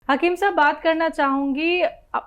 हकीम साहब, बात करना चाहूँगी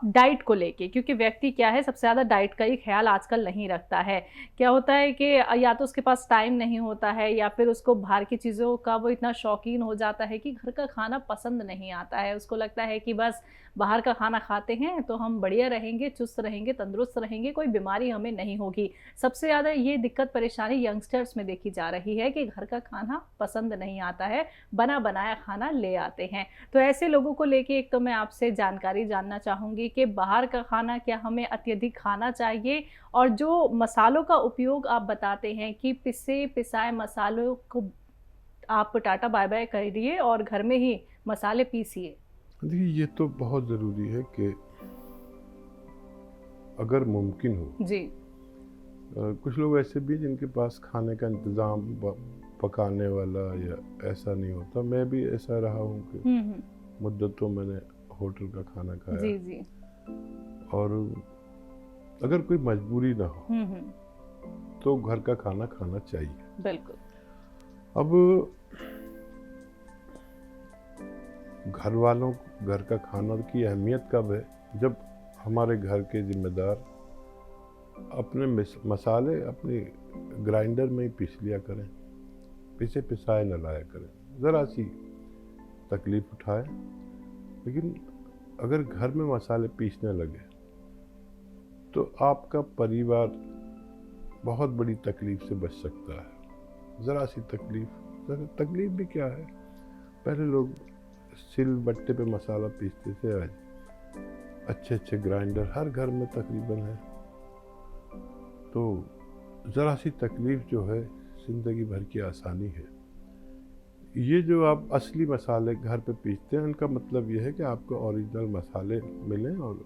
डाइट को लेके, क्योंकि व्यक्ति क्या है, सबसे ज़्यादा डाइट का ही ख़्याल आजकल नहीं रखता है। क्या होता है कि या तो उसके पास टाइम नहीं होता है, या फिर उसको बाहर की चीज़ों का वो इतना शौकीन हो जाता है कि घर का खाना पसंद नहीं आता है। उसको लगता है कि बस बाहर का खाना खाते हैं तो हम बढ़िया रहेंगे, चुस्त रहेंगे, तंदुरुस्त रहेंगे, कोई बीमारी हमें नहीं होगी। सबसे ज़्यादा ये दिक्कत परेशानी यंगस्टर्स में देखी जा रही है कि घर का खाना पसंद नहीं आता है, बना बनाया खाना ले आते हैं। तो ऐसे लोगों को लेके एक तो मैं आपसे जानकारी जानना चाहूँगी कि बाहर का खाना क्या हमें अत्यधिक खाना चाहिए? और जो मसालों का उपयोग आप बताते हैं कि पिसे-पिसाए मसालों को आप टाटा बाय-बाय करिए और घर में ही मसाले पीसिए। देखिए, ये तो बहुत ज़रूरी है कि अगर मुमकिन हो जी। कुछ लोग ऐसे भी हैं जिनके पास खाने का इंतज़ाम पकाने वाला या ऐसा नहीं होता। मैं भी ऐसा रहा हूँ कि हुँ, हुँ। मुद्दतों मैंने होटल का खाना खाया। जी, जी। और अगर कोई मजबूरी ना हो हुँ, हुँ। तो घर का खाना खाना चाहिए। बिल्कुल। अब घर वालों घर का खाना की अहमियत कब है? जब हमारे घर के ज़िम्मेदार अपने मसाले अपनी ग्राइंडर में ही पीस लिया करें, पिसे पिसाए न लाया करें। ज़रा सी तकलीफ़ उठाएं, लेकिन अगर घर में मसाले पीसने लगे तो आपका परिवार बहुत बड़ी तकलीफ़ से बच सकता है। ज़रा सी तकलीफ़ भी क्या है, पहले लोग सिल बट्टे पे मसाला पीसते थे, आज अच्छे अच्छे ग्राइंडर हर घर में तकरीबन है। तो ज़रा सी तकलीफ़ जो है ज़िंदगी भर की आसानी है। ये जो आप असली मसाले घर पे पीसते हैं, उनका मतलब ये है कि आपको ओरिजिनल मसाले मिलें, और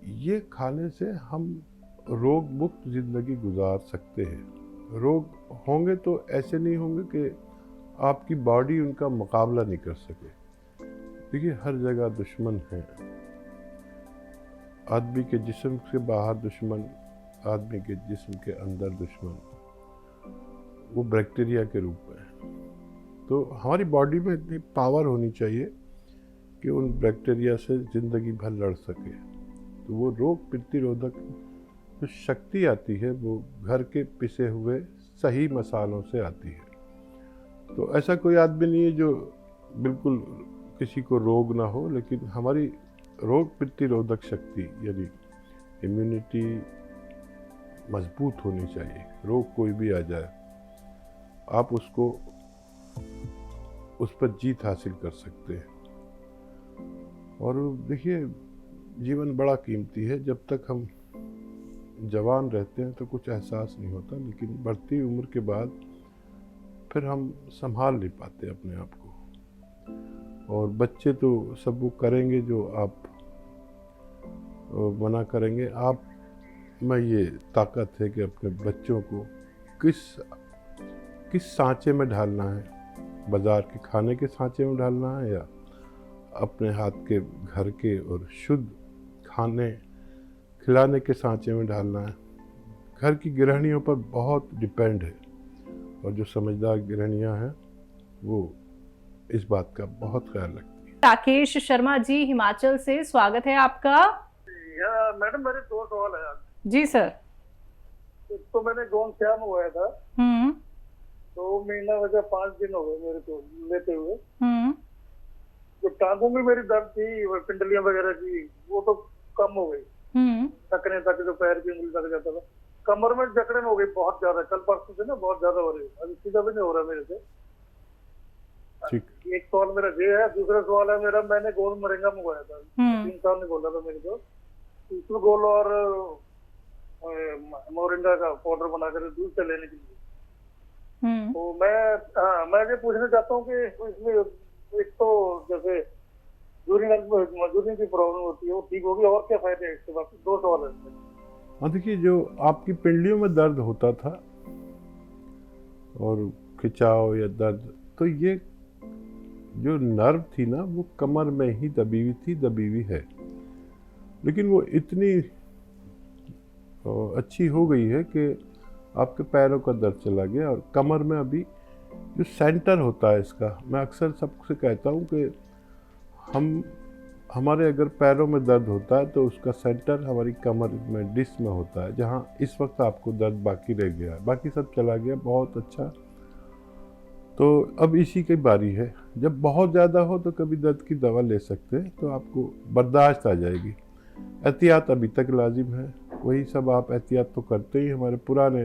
ये खाने से हम रोग मुक्त ज़िंदगी गुजार सकते हैं। रोग होंगे तो ऐसे नहीं होंगे कि आपकी बॉडी उनका मुकाबला नहीं कर सके। देखिए, हर जगह दुश्मन हैं। आदमी के जिस्म से बाहर दुश्मन, आदमी के जिस्म के अंदर दुश्मन, वो बैक्टीरिया के रूप में है। तो हमारी बॉडी में इतनी पावर होनी चाहिए कि उन बैक्टीरिया से ज़िंदगी भर लड़ सके। तो वो रोग प्रतिरोधक जो शक्ति आती है वो घर के पिसे हुए सही मसालों से आती है। तो ऐसा कोई आदमी नहीं है जो बिल्कुल किसी को रोग ना हो, लेकिन हमारी रोग प्रतिरोधक शक्ति यानी इम्यूनिटी मजबूत होनी चाहिए। रोग कोई भी आ जाए, आप उसको उस पर जीत हासिल कर सकते हैं। और देखिए, जीवन बड़ा कीमती है। जब तक हम जवान रहते हैं तो कुछ एहसास नहीं होता, लेकिन बढ़ती उम्र के बाद फिर हम संभाल नहीं पाते अपने आप को। और बच्चे तो सब वो करेंगे जो आप मना करेंगे। आप में ये ताकत है कि अपने बच्चों को किस सांचे में ढालना है, बाज़ार के खाने के सांचे में ढालना है या अपने हाथ के घर के और शुद्ध खाने खिलाने के सांचे में डालना है। घर की गृहिणियों पर बहुत डिपेंड है, और जो समझदार गृहिणियां हैं वो इस बात का बहुत ख्याल रखती हैं। राकेश शर्मा जी, हिमाचल से स्वागत है आपका। मैडम, मेरे दो सवाल है आज। जी सर। तो मैंने गोन श्याम हुआ था, हम्म। तो महीना वजह 5 दिन हो गए मेरे को लेते हुए। हम्म। जो टांगों में मेरी दर्द थी, वो पिंडलियां वगैरह की, वो तो कम हो गई। हम्म। थकने तक जो पैर की उंगली तक जाता था। कमर में जकड़न हो गई बहुत ज्यादा, कल परसों से ना बहुत ज्यादा हो रही है। अभी सीधा भी नहीं हो रहा मेरे से। ठीक। एक सवाल मेरा ये है। दूसरा सवाल है मेरा, मैंने गोल मोरिंगा मंगवाया था। 3 साल ने बोला था मेरे को, इसमें गोल और मोरिंगा का पाउडर बनाकर दूध से लेने के लिए। तो मैं ये पूछना चाहता हूँ कि इसमें एक तो जैसे यूरिन की प्रॉब्लम होती है, वो ठीक होगी, और क्या फायदे हैं इसके? बाकी 2 सवाल है। हाँ, देखिए, जो आपकी पिंडलियों में दर्द होता था और खिंचाव या दर्द, तो ये जो नर्व थी ना वो कमर में ही दबी हुई है, लेकिन वो इतनी अच्छी हो गई है कि आपके पैरों का दर्द चला गया। और कमर में अभी जो सेंटर होता है इसका, मैं अक्सर सबसे कहता हूँ कि हमारे अगर पैरों में दर्द होता है तो उसका सेंटर हमारी कमर में डिस्क में होता है, जहाँ इस वक्त आपको दर्द बाकी रह गया है, बाकी सब चला गया। बहुत अच्छा। तो अब इसी की बारी है। जब बहुत ज़्यादा हो तो कभी दर्द की दवा ले सकते हैं, तो आपको बर्दाश्त आ जाएगी। एहतियात अभी तक लाजिम है, वही सब आप एहतियात तो करते ही। हमारे पुराने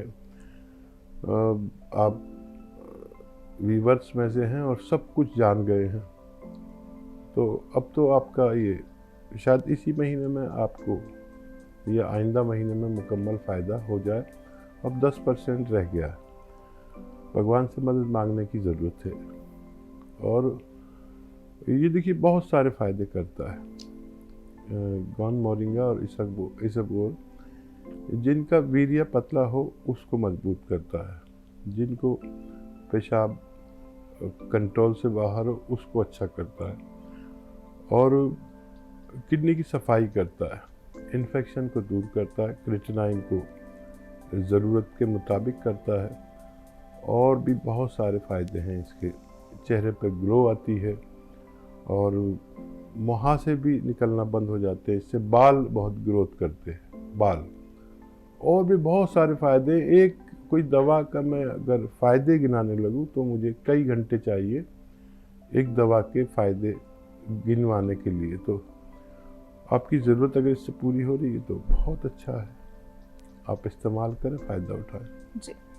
आप वीवर्स में से हैं और सब कुछ जान गए हैं। तो अब तो आपका ये शायद इसी महीने में आपको या आइंदा महीने में मुकम्मल फ़ायदा हो जाए। अब 10% रह गया है। भगवान से मदद मांगने की ज़रूरत है। और ये देखिए बहुत सारे फ़ायदे करता है गौन मोरिंगा और इसबगोल। जिनका वीर्य पतला हो उसको मजबूत करता है, जिनको पेशाब कंट्रोल से बाहर हो उसको अच्छा करता है, और किडनी की सफाई करता है, इन्फेक्शन को दूर करता है, क्रिएटिनाइन को ज़रूरत के मुताबिक करता है, और भी बहुत सारे फ़ायदे हैं इसके। चेहरे पे ग्लो आती है और मुहासे भी निकलना बंद हो जाते हैं। इससे बाल बहुत ग्रोथ करते हैं, बाल। और भी बहुत सारे फ़ायदे। एक कोई दवा का मैं अगर फ़ायदे गिनाने लगूँ तो मुझे कई घंटे चाहिए एक दवा के फ़ायदे गिनवाने के लिए। तो आपकी ज़रूरत अगर इससे पूरी हो रही है तो बहुत अच्छा है, आप इस्तेमाल करें, फ़ायदा उठाएं। जी।